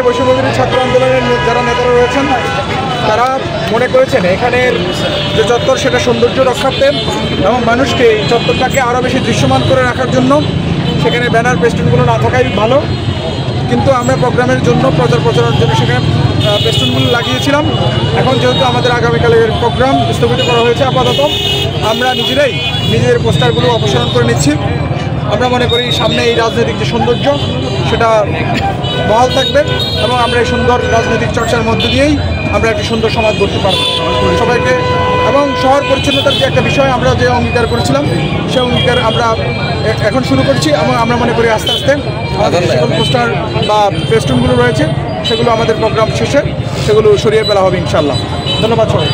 বৈষম্যবিরোধী ছাত্র আন্দোলনের যারা নেতারা রয়েছেন তারা মনে করেছেন এখানের যে চত্বর সেটা সৌন্দর্য রক্ষার্থে এবং মানুষকে এই চত্বরটাকে আরও বেশি দৃশ্যমান করে রাখার জন্য সেখানে ব্যানার পেস্টুনগুলো না থাকাই ভালো। কিন্তু আমরা প্রোগ্রামের জন্য প্রচারের জন্য সেখানে পেস্টুনগুলো লাগিয়েছিলাম। এখন যেহেতু আমাদের আগামীকালের প্রোগ্রাম স্থগিত করা হয়েছে আপাতত, আমরা নিজেরাই নিজেদের পোস্টারগুলো অপসারণ করে নিচ্ছি। আমরা মনে করি সামনে এই রাজনৈতিক যে সৌন্দর্য সেটা বহাল থাকবে এবং আমরা এই সুন্দর রাজনৈতিক চর্চার মধ্যে দিয়েই আমরা একটি সুন্দর সমাজ গড়তে পারব সবাইকে। এবং শহর পরিচ্ছন্নতার যে একটা বিষয় আমরা যে অঙ্গীকার করেছিলাম সেই অঙ্গীকার আমরা এখন শুরু করছি এবং আমরা মনে করি আস্তে আস্তে সকল পোস্টার বা পেস্টুনগুলো রয়েছে সেগুলো আমাদের প্রোগ্রাম শেষে সেগুলো সরিয়ে ফেলা হবে ইনশাল্লাহ। ধন্যবাদ সবাই।